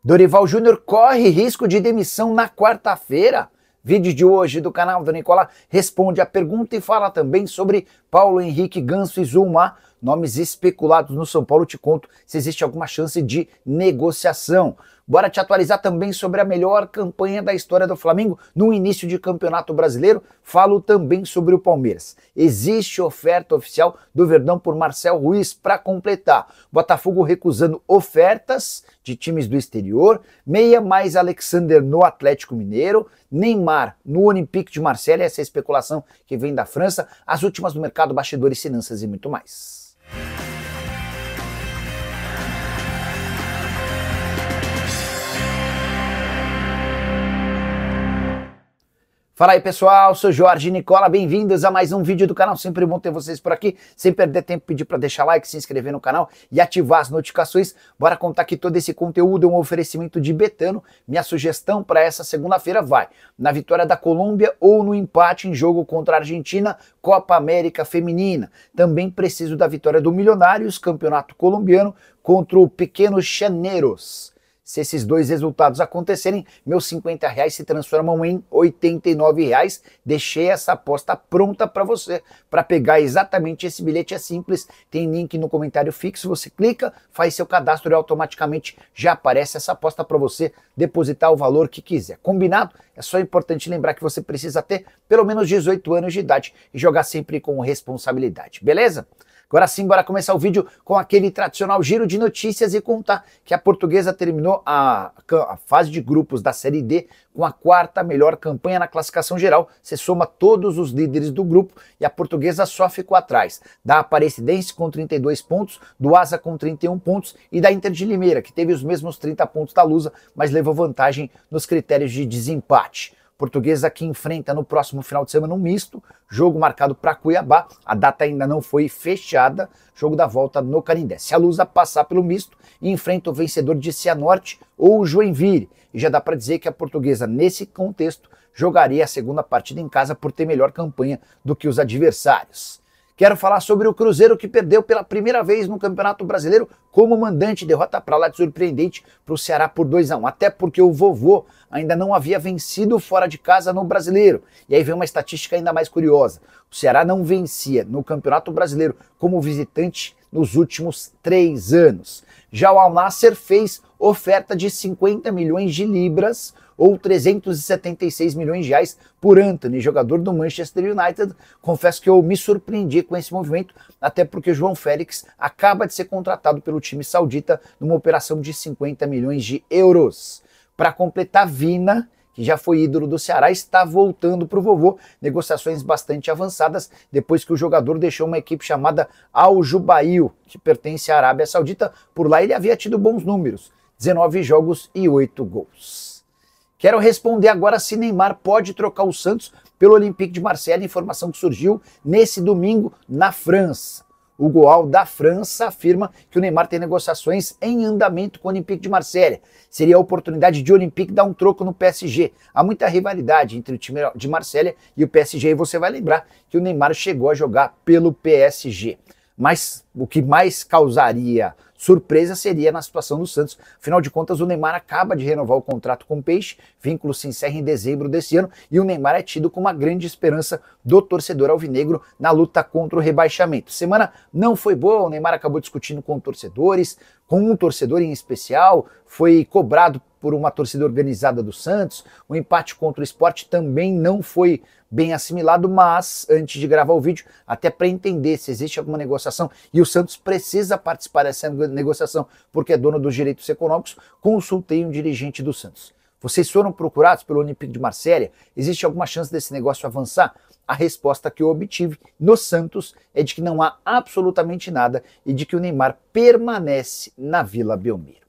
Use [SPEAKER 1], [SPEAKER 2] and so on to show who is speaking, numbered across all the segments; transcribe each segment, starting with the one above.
[SPEAKER 1] Dorival Júnior corre risco de demissão na quarta-feira. Vídeo de hoje do canal do Nicolás responde a pergunta e fala também sobre Paulo Henrique, Ganso e Zulmar, nomes especulados no São Paulo. Te conto se existe alguma chance de negociação. Bora te atualizar também sobre a melhor campanha da história do Flamengo no início de campeonato brasileiro. Falo também sobre o Palmeiras. Existe oferta oficial do Verdão por Marcel Ruiz para completar. Botafogo recusando ofertas de times do exterior. Meia mais Alexander no Atlético Mineiro. Neymar no Olympique de Marseille. Essa é a especulação que vem da França. As últimas do mercado, bastidores, finanças e muito mais. Fala aí pessoal, sou Jorge Nicola, bem-vindos a mais um vídeo do canal, sempre bom ter vocês por aqui, sem perder tempo, pedir para deixar like, se inscrever no canal e ativar as notificações. Bora contar que todo esse conteúdo é um oferecimento de Betano. Minha sugestão para essa segunda-feira vai na vitória da Colômbia ou no empate em jogo contra a Argentina, Copa América Feminina. Também preciso da vitória do Milionários, campeonato colombiano, contra o Pequenos Chaneiros. Se esses dois resultados acontecerem, meus R$50 se transformam em R$89. Deixei essa aposta pronta para você. Para pegar exatamente esse bilhete é simples, tem link no comentário fixo, você clica, faz seu cadastro e automaticamente já aparece essa aposta para você depositar o valor que quiser. Combinado? É só importante lembrar que você precisa ter pelo menos 18 anos de idade e jogar sempre com responsabilidade, beleza? Agora sim, bora começar o vídeo com aquele tradicional giro de notícias e contar que a Portuguesa terminou a fase de grupos da Série D com a quarta melhor campanha na classificação geral. Você soma todos os líderes do grupo e a Portuguesa só ficou atrás da Aparecidense com 32 pontos, do Asa com 31 pontos e da Inter de Limeira, que teve os mesmos 30 pontos da Lusa, mas levou vantagem nos critérios de desempate. Portuguesa que enfrenta no próximo final de semana um misto, jogo marcado para Cuiabá, a data ainda não foi fechada, jogo da volta no Canindé. Se a Lusa passar pelo misto, enfrenta o vencedor de Cianorte ou o Joinville, e já dá para dizer que a Portuguesa nesse contexto jogaria a segunda partida em casa por ter melhor campanha do que os adversários. Quero falar sobre o Cruzeiro que perdeu pela primeira vez no Campeonato Brasileiro como mandante, derrota para lá de surpreendente para o Ceará por 2-1, até porque o Vovô ainda não havia vencido fora de casa no Brasileiro. E aí vem uma estatística ainda mais curiosa, o Ceará não vencia no Campeonato Brasileiro como visitante nos últimos 3 anos. Já o Al Nassr fez oferta de 50 milhões de libras ou 376 milhões de reais por Antony, jogador do Manchester United. Confesso que eu me surpreendi com esse movimento, até porque João Félix acaba de ser contratado pelo time saudita numa operação de 50 milhões de euros. Para completar, Vina, que já foi ídolo do Ceará, está voltando para o Vovô. Negociações bastante avançadas depois que o jogador deixou uma equipe chamada Al Jubail, que pertence à Arábia Saudita. Por lá ele havia tido bons números, 19 jogos e 8 gols. Quero responder agora se Neymar pode trocar o Santos pelo Olympique de Marseille, informação que surgiu nesse domingo na França. O Goal da França afirma que o Neymar tem negociações em andamento com o Olympique de Marseille. Seria a oportunidade de o Olympique dar um troco no PSG. Há muita rivalidade entre o time de Marseille e o PSG, e você vai lembrar que o Neymar chegou a jogar pelo PSG. Mas o que mais causaria surpresa seria na situação do Santos. Afinal de contas, o Neymar acaba de renovar o contrato com o Peixe, vínculo se encerra em dezembro desse ano, e o Neymar é tido como uma grande esperança do torcedor alvinegro na luta contra o rebaixamento. Semana não foi boa, o Neymar acabou discutindo com torcedores, com um torcedor em especial, foi cobrado por uma torcida organizada do Santos, o empate contra o Sport também não foi bem assimilado, mas antes de gravar o vídeo, até para entender se existe alguma negociação, e o Santos precisa participar dessa negociação porque é dono dos direitos econômicos, consultei um dirigente do Santos. Vocês foram procurados pelo Olympique de Marseille? Existe alguma chance desse negócio avançar? A resposta que eu obtive no Santos é de que não há absolutamente nada e de que o Neymar permanece na Vila Belmiro.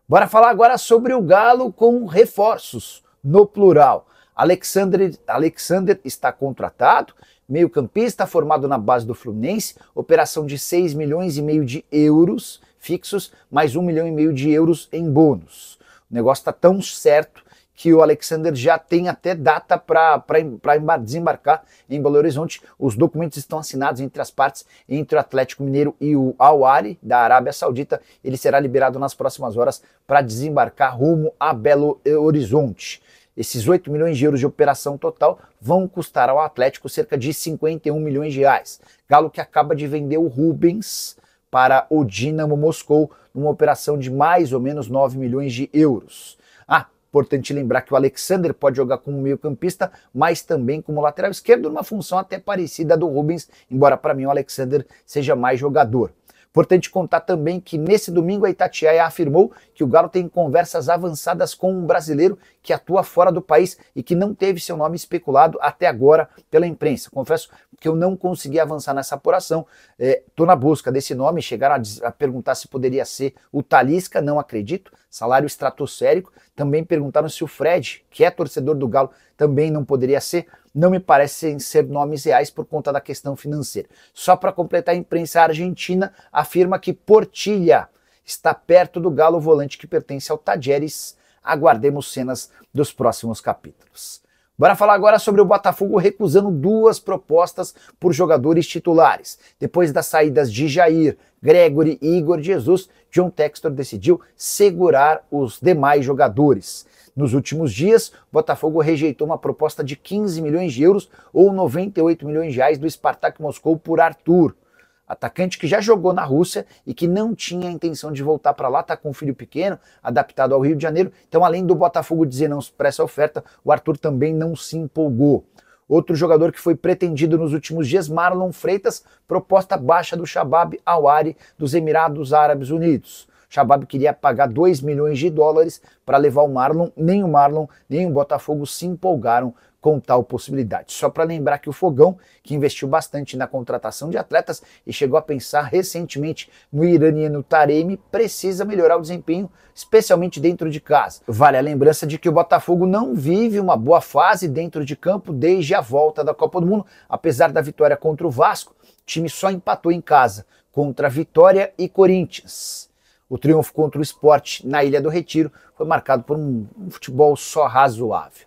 [SPEAKER 1] Bora falar agora sobre o Galo com reforços, no plural. Alexander está contratado, meio-campista formado na base do Fluminense, operação de 6,5 milhões de euros fixos, mais 1,5 milhão de euros em bônus. O negócio está tão certo que o Alexander já tem até data para desembarcar em Belo Horizonte. Os documentos estão assinados entre as partes, entre o Atlético Mineiro e o Al Ahly da Arábia Saudita. Ele será liberado nas próximas horas para desembarcar rumo a Belo Horizonte. Esses 8 milhões de euros de operação total vão custar ao Atlético cerca de 51 milhões de reais. Galo que acaba de vender o Rubens para o Dinamo Moscou numa operação de mais ou menos 9 milhões de euros. Importante lembrar que o Alexander pode jogar como meio-campista, mas também como lateral esquerdo, numa função até parecida da do Rubens, embora para mim o Alexander seja mais jogador. Importante contar também que nesse domingo a Itatiaia afirmou que o Galo tem conversas avançadas com um brasileiro que atua fora do país e que não teve seu nome especulado até agora pela imprensa. Confesso que eu não consegui avançar nessa apuração, estou na busca desse nome, chegaram a perguntar se poderia ser o Talisca, não acredito, salário estratosférico. Também perguntaram se o Fred, que é torcedor do Galo, também não poderia ser. Não me parecem ser nomes reais por conta da questão financeira. Só para completar, a imprensa argentina afirma que Portilla está perto do Galo, volante que pertence ao Talleres. Aguardemos cenas dos próximos capítulos. Bora falar agora sobre o Botafogo recusando 2 propostas por jogadores titulares. Depois das saídas de Jair, Gregory e Igor Jesus, John Textor decidiu segurar os demais jogadores. Nos últimos dias, o Botafogo rejeitou uma proposta de 15 milhões de euros ou 98 milhões de reais do Spartak Moscou por Arthur. Atacante que já jogou na Rússia e que não tinha a intenção de voltar para lá, está com um filho pequeno, adaptado ao Rio de Janeiro. Então, além do Botafogo dizer não para essa oferta, o Arthur também não se empolgou. Outro jogador que foi pretendido nos últimos dias, Marlon Freitas, proposta baixa do Shabab Al Ahly dos Emirados Árabes Unidos. O Shabab queria pagar 2 milhões de dólares para levar o Marlon, nem o Botafogo se empolgaram com tal possibilidade. Só para lembrar que o Fogão, que investiu bastante na contratação de atletas e chegou a pensar recentemente no iraniano Taremi, precisa melhorar o desempenho, especialmente dentro de casa. Vale a lembrança de que o Botafogo não vive uma boa fase dentro de campo desde a volta da Copa do Mundo. Apesar da vitória contra o Vasco, o time só empatou em casa contra Vitória e Corinthians. O triunfo contra o Sport na Ilha do Retiro foi marcado por um futebol só razoável.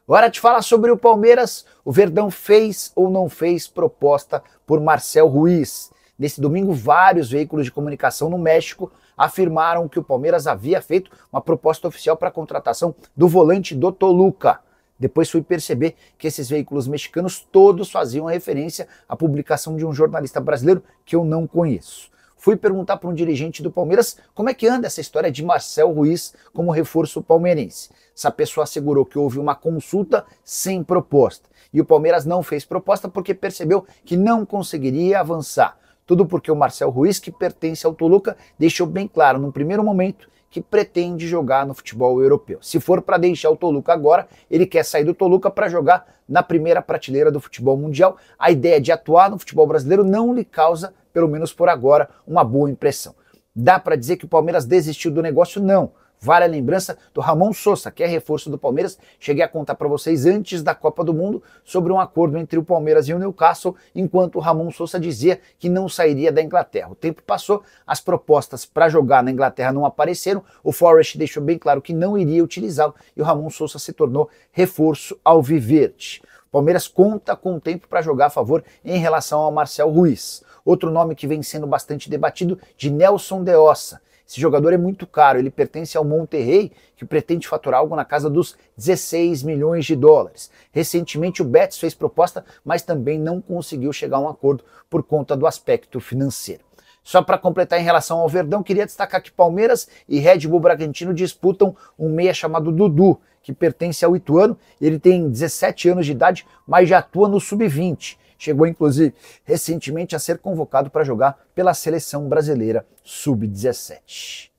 [SPEAKER 1] Agora te falar sobre o Palmeiras. O Verdão fez ou não fez proposta por Marcel Ruiz. Nesse domingo, vários veículos de comunicação no México afirmaram que o Palmeiras havia feito uma proposta oficial para a contratação do volante do Toluca. Depois fui perceber que esses veículos mexicanos todos faziam referência à publicação de um jornalista brasileiro que eu não conheço. Fui perguntar para um dirigente do Palmeiras como é que anda essa história de Marcel Ruiz como reforço palmeirense. Essa pessoa assegurou que houve uma consulta sem proposta. E o Palmeiras não fez proposta porque percebeu que não conseguiria avançar. Tudo porque o Marcel Ruiz, que pertence ao Toluca, deixou bem claro num primeiro momento que pretende jogar no futebol europeu. Se for para deixar o Toluca agora, ele quer sair do Toluca para jogar na primeira prateleira do futebol mundial. A ideia de atuar no futebol brasileiro não lhe causa, pelo menos por agora, uma boa impressão. Dá para dizer que o Palmeiras desistiu do negócio? Não. Vale a lembrança do Ramon Sosa, que é reforço do Palmeiras. Cheguei a contar para vocês antes da Copa do Mundo sobre um acordo entre o Palmeiras e o Newcastle, enquanto o Ramon Sosa dizia que não sairia da Inglaterra. O tempo passou, as propostas para jogar na Inglaterra não apareceram, o Forest deixou bem claro que não iria utilizá-lo e o Ramon Sosa se tornou reforço alviverde. O Palmeiras conta com tempo para jogar a favor em relação ao Marcel Ruiz. Outro nome que vem sendo bastante debatido, de Nelson de Ossa. Esse jogador é muito caro, ele pertence ao Monterrey, que pretende faturar algo na casa dos 16 milhões de dólares. Recentemente o Betis fez proposta, mas também não conseguiu chegar a um acordo por conta do aspecto financeiro. Só para completar em relação ao Verdão, queria destacar que Palmeiras e Red Bull Bragantino disputam um meia chamado Dudu, que pertence ao Ituano. Ele tem 17 anos de idade, mas já atua no Sub-20. Chegou, inclusive, recentemente a ser convocado para jogar pela seleção brasileira Sub-17.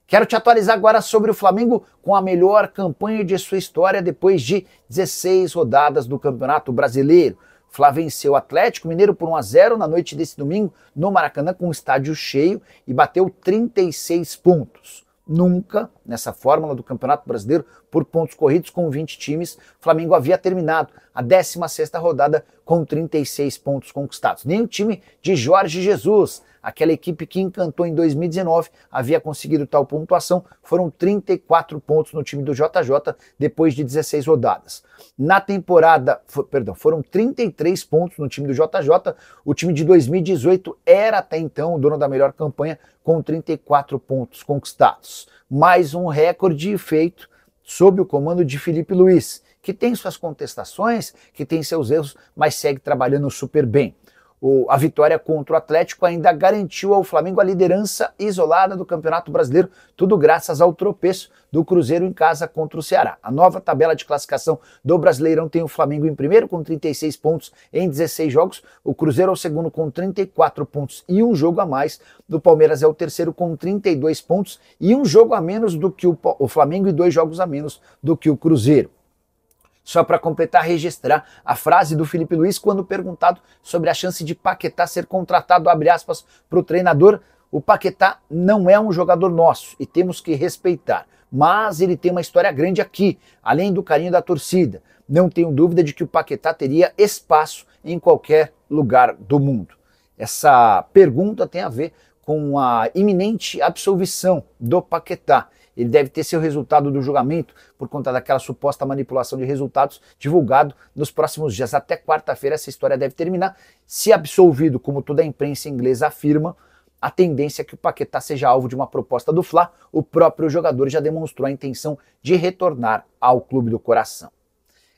[SPEAKER 1] Quero te atualizar agora sobre o Flamengo com a melhor campanha de sua história depois de 16 rodadas do Campeonato Brasileiro. O Fla venceu o Atlético Mineiro por 1-0 na noite desse domingo no Maracanã com o estádio cheio e bateu 36 pontos. Nunca nessa fórmula do Campeonato Brasileiro por pontos corridos com 20 times. O Flamengo havia terminado a 16ª rodada com 36 pontos conquistados. Nem o time de Jorge Jesus, aquela equipe que encantou em 2019, havia conseguido tal pontuação. Foram 34 pontos no time do JJ depois de 16 rodadas. Na temporada, foram 33 pontos no time do JJ. O time de 2018 era até então o dono da melhor campanha com 34 pontos conquistados. Mais um recorde feito sob o comando de Felipe Luiz, que tem suas contestações, que tem seus erros, mas segue trabalhando super bem. A vitória contra o Atlético ainda garantiu ao Flamengo a liderança isolada do Campeonato Brasileiro, tudo graças ao tropeço do Cruzeiro em casa contra o Ceará. A nova tabela de classificação do Brasileirão tem o Flamengo em primeiro com 36 pontos em 16 jogos, o Cruzeiro é o segundo com 34 pontos e um jogo a mais, o Palmeiras é o terceiro com 32 pontos e um jogo a menos do que o Flamengo e 2 jogos a menos do que o Cruzeiro. Só para completar, registrar a frase do Felipe Luiz quando perguntado sobre a chance de Paquetá ser contratado, abre aspas, para o treinador: o Paquetá não é um jogador nosso e temos que respeitar, mas ele tem uma história grande aqui, além do carinho da torcida. Não tenho dúvida de que o Paquetá teria espaço em qualquer lugar do mundo. Essa pergunta tem a ver com a iminente absolvição do Paquetá. Ele deve ter seu resultado do julgamento por conta daquela suposta manipulação de resultados divulgado nos próximos dias. Até quarta-feira essa história deve terminar. Se absolvido, como toda a imprensa inglesa afirma, a tendência é que o Paquetá seja alvo de uma proposta do Fla. O próprio jogador já demonstrou a intenção de retornar ao clube do coração.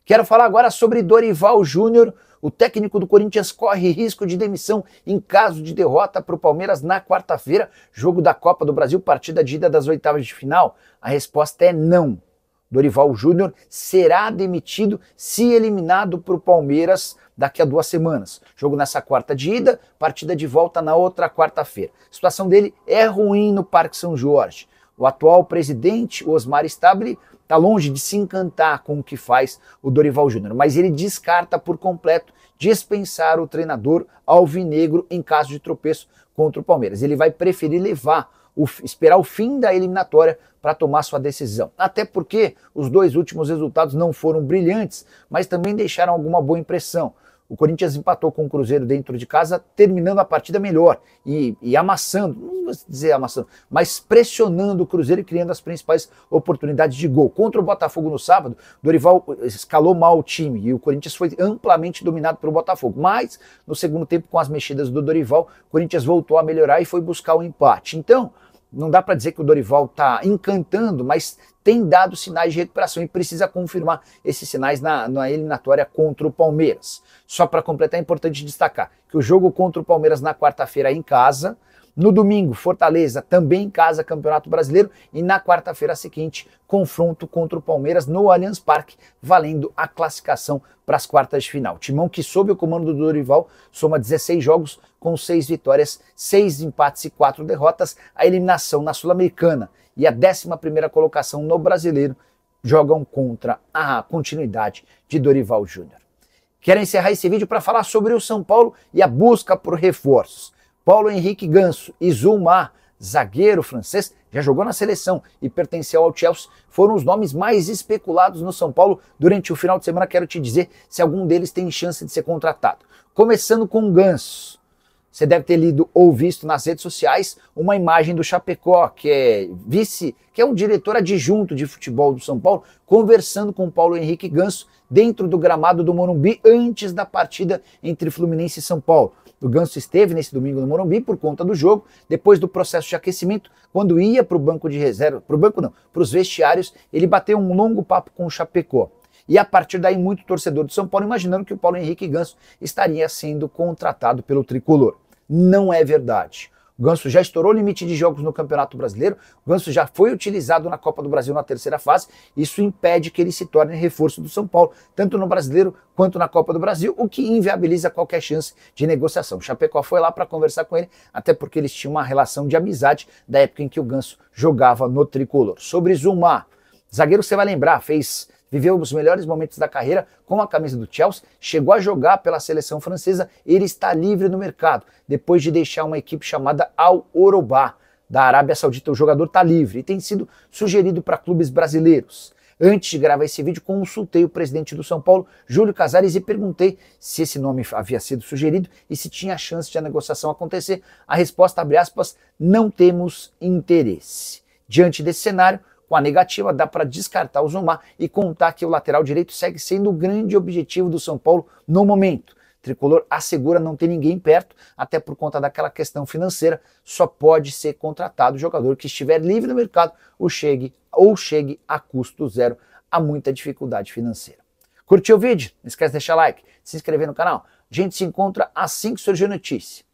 [SPEAKER 1] Quero falar agora sobre Dorival Júnior. O técnico do Corinthians corre risco de demissão em caso de derrota para o Palmeiras na quarta-feira, jogo da Copa do Brasil, partida de ida das oitavas de final. A resposta é não. Dorival Júnior será demitido se eliminado para o Palmeiras daqui a 2 semanas. Jogo nessa quarta de ida, partida de volta na outra quarta-feira. A situação dele é ruim no Parque São Jorge. O atual presidente, Osmar Stabile, está longe de se encantar com o que faz o Dorival Júnior, mas ele descarta por completo dispensar o treinador alvinegro em caso de tropeço contra o Palmeiras. Ele vai preferir esperar o fim da eliminatória para tomar sua decisão. Até porque os 2 últimos resultados não foram brilhantes, mas também deixaram alguma boa impressão. O Corinthians empatou com o Cruzeiro dentro de casa, terminando a partida melhor e amassando, não vou dizer amassando, mas pressionando o Cruzeiro e criando as principais oportunidades de gol. Contra o Botafogo no sábado, Dorival escalou mal o time e o Corinthians foi amplamente dominado pelo Botafogo. Mas no segundo tempo, com as mexidas do Dorival, o Corinthians voltou a melhorar e foi buscar o empate. Então, não dá para dizer que o Dorival está encantando, mas tem dado sinais de recuperação e precisa confirmar esses sinais na eliminatória contra o Palmeiras. Só para completar, é importante destacar que o jogo contra o Palmeiras na quarta-feira é em casa, no domingo, Fortaleza também em casa, Campeonato Brasileiro, e na quarta-feira seguinte, confronto contra o Palmeiras no Allianz Parque, valendo a classificação para as quartas de final. Timão que, sob o comando do Dorival, soma 16 jogos com 6 vitórias, 6 empates e 4 derrotas, a eliminação na Sul-Americana e a 11ª colocação no Brasileiro jogam contra a continuidade de Dorival Júnior. Quero encerrar esse vídeo para falar sobre o São Paulo e a busca por reforços. Paulo Henrique Ganso e Zulmar, zagueiro francês, já jogou na seleção e pertenceu ao Chelsea, foram os nomes mais especulados no São Paulo durante o final de semana. Quero te dizer se algum deles tem chance de ser contratado. Começando com o Ganso. Você deve ter lido ou visto nas redes sociais uma imagem do Chapecó, que é um diretor adjunto de futebol do São Paulo, conversando com o Paulo Henrique Ganso dentro do gramado do Morumbi antes da partida entre Fluminense e São Paulo. O Ganso esteve nesse domingo no Morumbi por conta do jogo, depois do processo de aquecimento, quando ia para o banco de reserva, para os vestiários, ele bateu um longo papo com o Chapecó. E a partir daí, muito torcedor do São Paulo imaginando que o Paulo Henrique Ganso estaria sendo contratado pelo Tricolor. Não é verdade. O Ganso já estourou o limite de jogos no Campeonato Brasileiro, o Ganso já foi utilizado na Copa do Brasil na 3ª fase, isso impede que ele se torne reforço do São Paulo, tanto no Brasileiro quanto na Copa do Brasil, o que inviabiliza qualquer chance de negociação. O Chapecó foi lá para conversar com ele, até porque eles tinham uma relação de amizade da época em que o Ganso jogava no Tricolor. Sobre Zulmar, zagueiro, você vai lembrar, viveu os melhores momentos da carreira com a camisa do Chelsea, chegou a jogar pela seleção francesa, ele está livre no mercado, depois de deixar uma equipe chamada Al Orobá, da Arábia Saudita. O jogador está livre e tem sido sugerido para clubes brasileiros. Antes de gravar esse vídeo, consultei o presidente do São Paulo, Júlio Casares, e perguntei se esse nome havia sido sugerido e se tinha chance de a negociação acontecer. A resposta, abre aspas, não temos interesse. Diante desse cenário, com a negativa, dá para descartar o Zumar e contar que o lateral direito segue sendo o grande objetivo do São Paulo no momento. Tricolor assegura não ter ninguém perto, até por conta daquela questão financeira, só pode ser contratado o jogador que estiver livre no mercado ou chegue a custo zero, há muita dificuldade financeira. Curtiu o vídeo? Não esquece de deixar like, se inscrever no canal. A gente se encontra assim que surgir notícia.